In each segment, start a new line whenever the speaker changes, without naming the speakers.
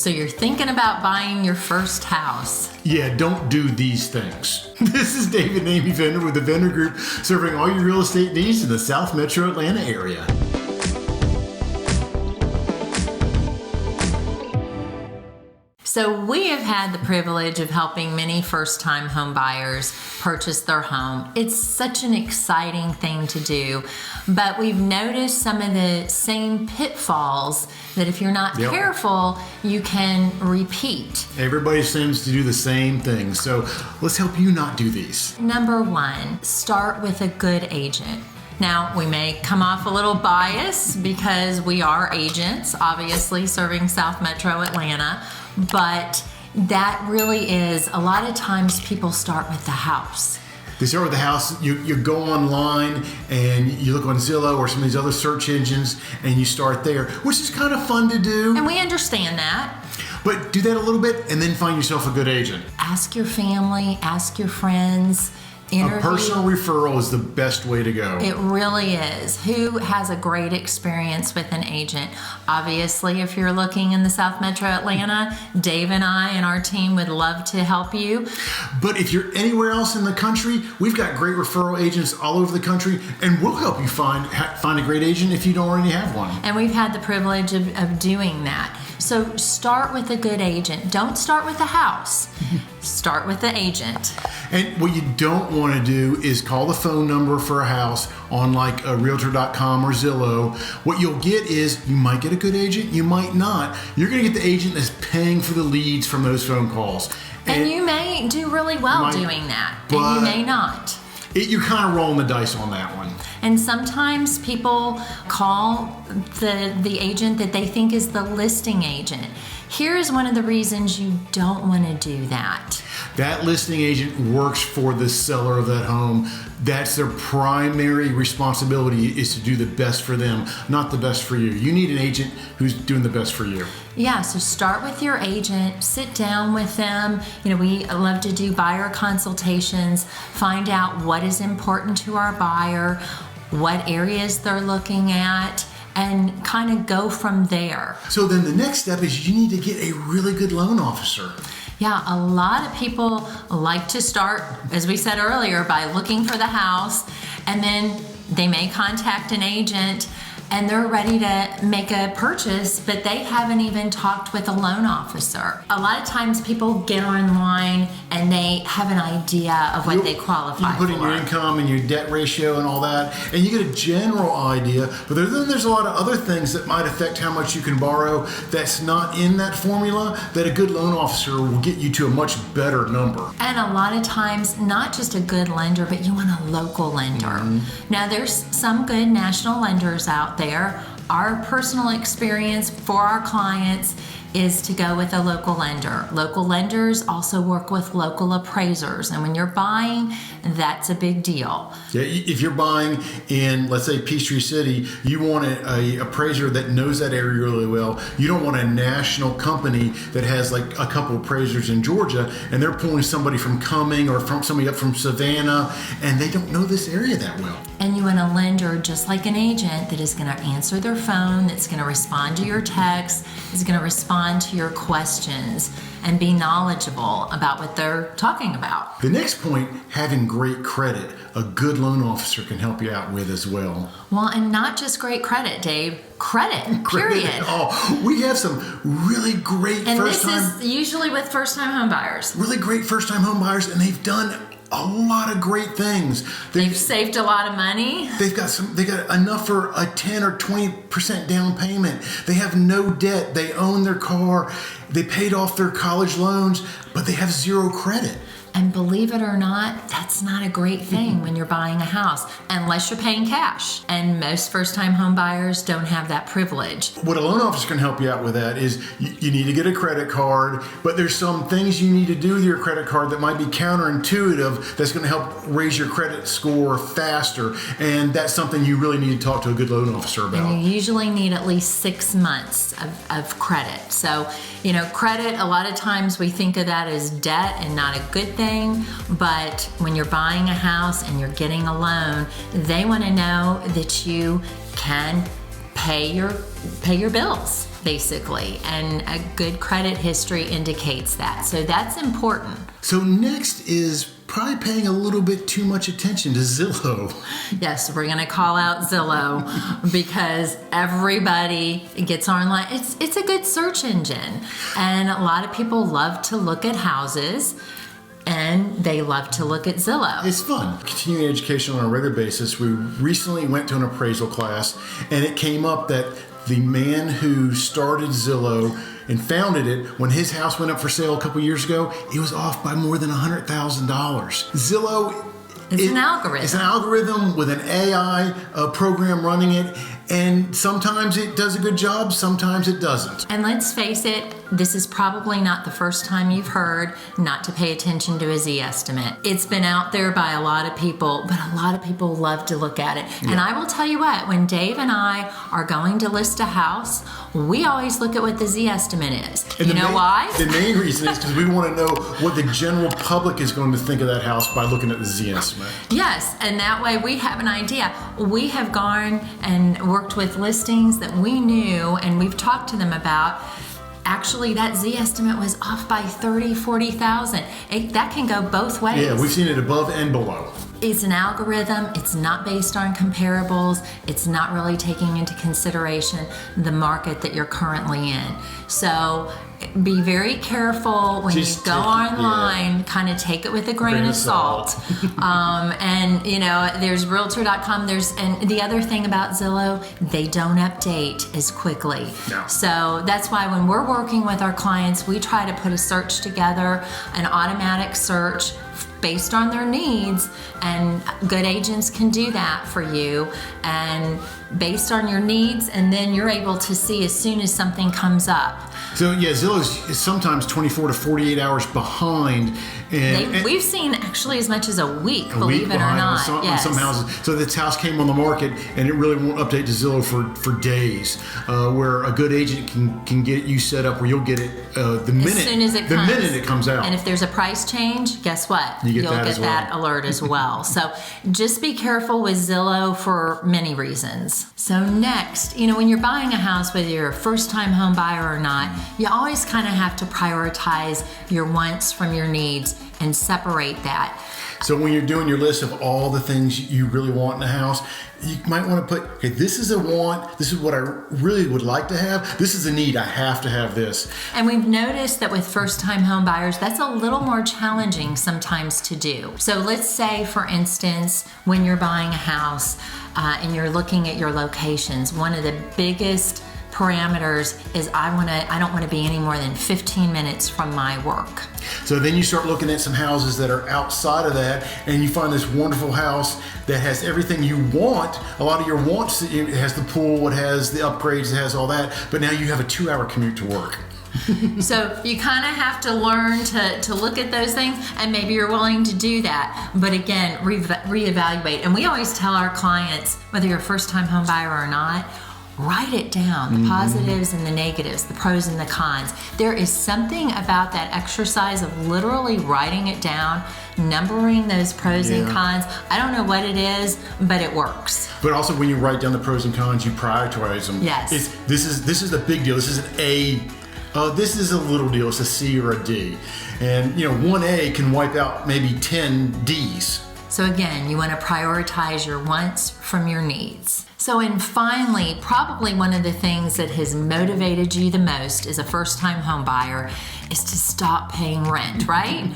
So you're thinking about buying your first house.
Yeah, don't do these things. This is David and Amy Vendor with the Vendor Group, serving all your real estate needs in the South Metro Atlanta area.
So we have had the privilege of helping many first-time home buyers purchase their home. It's such an exciting thing to do, but we've noticed some of the same pitfalls that if you're not careful, you can repeat.
Everybody seems to do the same thing, so let's help you not do these.
Number one, start with a good agent. Now, we may come off a little biased because we are agents, obviously serving South Metro Atlanta, but that really is, a lot of times people start with the house.
They start with the house, you go online and you look on Zillow or some of these other search engines and you start there, which is kind of fun to do.
And we understand that.
But do that a little bit and then find yourself a good agent.
Ask your family, ask your friends. Interview.
A personal referral is the best way to go.
It really is. Who has a great experience with an agent? Obviously, if you're looking in the South Metro Atlanta, Dave and I and our team would love to help you.
But if you're anywhere else in the country, we've got great referral agents all over the country, and we'll help you find a great agent if you don't already have one.
And we've had the privilege of doing that. So start with a good agent. Don't start with a house. Start with the agent.
And what you don't want to do is call the phone number for a house on like a realtor.com or Zillow. What you'll get is you might get a good agent, you might not. You're going to get the agent that's paying for the leads from those phone calls.
And you may do really well doing that, and you may not.
You're kind of rolling the dice on that one.
And sometimes people call the agent that they think is the listing agent. Here's one of the reasons you don't want to do that.
That listing agent works for the seller of that home. That's their primary responsibility, is to do the best for them, not the best for you. You need an agent who's doing the best for you.
Yeah, so start with your agent, sit down with them. You know, we love to do buyer consultations, find out what is important to our buyer, what areas they're looking at, and kind of go from there.
So then the next step is you need to get a really good loan officer.
Yeah, a lot of people like to start, as we said earlier, by looking for the house, and then they may contact an agent and they're ready to make a purchase, but they haven't even talked with a loan officer. A lot of times people get online and they have an idea of what they qualify for.
You put in your income and your debt ratio and all that, and you get a general idea, but then there's a lot of other things that might affect how much you can borrow that's not in that formula, that a good loan officer will get you to a much better number.
And a lot of times, not just a good lender, but you want a local lender. Now, there's some good national lenders out there. Our personal experience for our clients is to go with a local lender. Local lenders also work with local appraisers, and when you're buying, that's a big deal.
Yeah, if you're buying in, let's say, Peachtree City, you want a appraiser that knows that area really well. You don't want a national company that has like a couple appraisers in Georgia, and they're pulling somebody from Cumming or from somebody up from Savannah, and they don't know this area that well.
And you want a lender, just like an agent, that is going to answer their phone, that's going to respond to your text, is going to respond to your questions, and be knowledgeable about what they're talking about.
The next point, having great credit, a good loan officer can help you out with as well.
Well, and not just great credit, Dave. Credit, period.
Oh, we have some really great
and this is usually with first-time home buyers.
Really great first-time home buyers, and they've done a lot of great things.
They've saved a lot of money.
They got enough for a 10 or 20% down payment. They have no debt. They own their car. They paid off their college loans, but they have zero credit.
And believe it or not, that's not a great thing when you're buying a house, unless you're paying cash. And most first-time home buyers don't have that privilege.
What a loan officer can help you out with that is you need to get a credit card, but there's some things you need to do with your credit card that might be counterintuitive that's going to help raise your credit score faster. And that's something you really need to talk to a good loan officer about.
And you usually need at least 6 months of credit. So, you know, credit, a lot of times we think of that as debt and not a good thing. But when you're buying a house and you're getting a loan, they want to know that you can pay your bills. basically, and a good credit history indicates that. So that's important.
So next is probably paying a little bit too much attention to Zillow.
Yes, we're going to call out Zillow because everybody gets online. It's a good search engine, and a lot of people love to look at houses, and they love to look at Zillow.
It's fun. Continuing education on a regular basis. We recently went to an appraisal class, and it came up that the man who started Zillow and founded it, when his house went up for sale a couple years ago, it was off by more than $100,000. Zillow
is an algorithm.
It's an algorithm with an AI program running it, and sometimes it does a good job, sometimes it doesn't.
And let's face it, this is probably not the first time you've heard not to pay attention to a Z estimate. It's been out there by a lot of people, but a lot of people love to look at it. Yeah. And I will tell you what, when Dave and I are going to list a house, we always look at what the Z estimate is. And you know why?
The main reason is because we want to know what the general public is going to think of that house by looking at the Z estimate.
Yes, and that way we have an idea. We have gone and worked with listings that we knew, and we've talked to them about. Actually, that Z estimate was off by 30, 40,000. That can go both ways.
Yeah, we've seen it above and below.
It's an algorithm. It's not based on comparables. It's not really taking into consideration the market that you're currently in. So be very careful when you go online, kind of take it with a grain of salt. And you know, there's realtor.com, and the other thing about Zillow, they don't update as quickly.
No.
So that's why when we're working with our clients, we try to put a search together, an automatic search based on their needs, and good agents can do that for you, and based on your needs, and then you're able to see as soon as something comes up.
So yeah, Zillow is sometimes 24 to 48 hours behind. And
we've seen actually as much as a week, believe it or not.
On some houses. So this house came on the market, and it really won't update to Zillow for days, where a good agent can get you set up where you'll get it the minute it comes out.
And if there's a price change, guess what?
You'll
get that alert as well. So just be careful with Zillow for many reasons. So next, you know, when you're buying a house, whether you're a first-time home buyer or not, you always kind of have to prioritize your wants from your needs and separate that.
So when you're doing your list of all the things you really want in a house, you might want to put, okay, this is a want, this is what I really would like to have, this is a need, I have to have this.
And we've noticed that with first-time home buyers, that's a little more challenging sometimes to do. So let's say, for instance, when you're buying a house and you're looking at your locations, one of the biggest parameters is I don't want to be any more than 15 minutes from my work.
So then you start looking at some houses that are outside of that, and you find this wonderful house that has everything you want. A lot of your wants, it has the pool, it has the upgrades, it has all that, but now you have a 2-hour commute to work.
So you kind of have to learn to look at those things, and maybe you're willing to do that. But again, reevaluate. And we always tell our clients, whether you're a first-time home buyer or not, write it down, the positives and the negatives, the pros and the cons. There is something about that exercise of literally writing it down, numbering those pros and cons. I don't know what it is, but it works.
But also when you write down the pros and cons, you prioritize them.
Yes.
This is the big deal. This is an A. This is a little deal. It's a C or a D. And you know, one A can wipe out maybe 10 Ds.
So again, you want to prioritize your wants from your needs. So, and finally, probably one of the things that has motivated you the most as a first-time home buyer is to stop paying rent, right?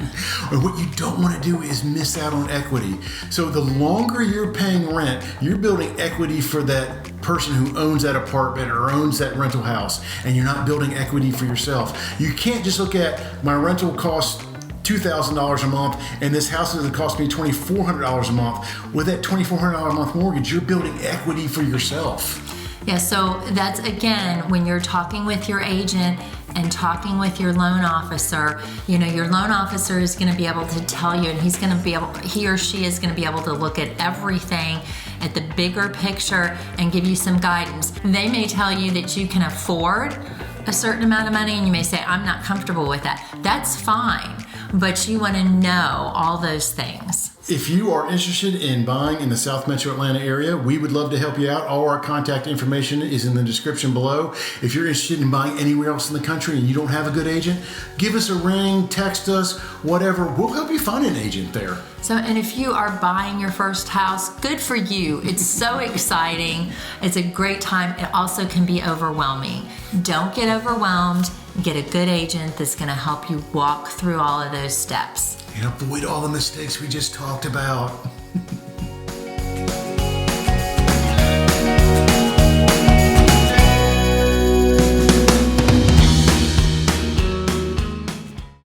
And what you don't want to do is miss out on equity. So the longer you're paying rent, you're building equity for that person who owns that apartment or owns that rental house, and you're not building equity for yourself. You can't just look at my rental costs $2,000 a month, and this house is going to cost me $2,400 a month. With that $2,400 a month mortgage, you're building equity for yourself.
Yeah, so that's, again, when you're talking with your agent and talking with your loan officer, you know, your loan officer is going to be able to tell you, and he or she is going to be able to look at everything at the bigger picture and give you some guidance. They may tell you that you can afford a certain amount of money, and you may say, I'm not comfortable with that. That's fine. but you want to know all those things.
If you are interested in buying in the South Metro Atlanta area, we would love to help you out. All our contact information is in the description below. If you're interested in buying anywhere else in the country and you don't have a good agent, give us a ring, text us, whatever. We'll help you find an agent there.
So, and if you are buying your first house, good for you. It's so exciting. It's a great time. It also can be overwhelming. Don't get overwhelmed. Get a good agent that's going to help you walk through all of those steps.
And avoid all the mistakes we just talked about.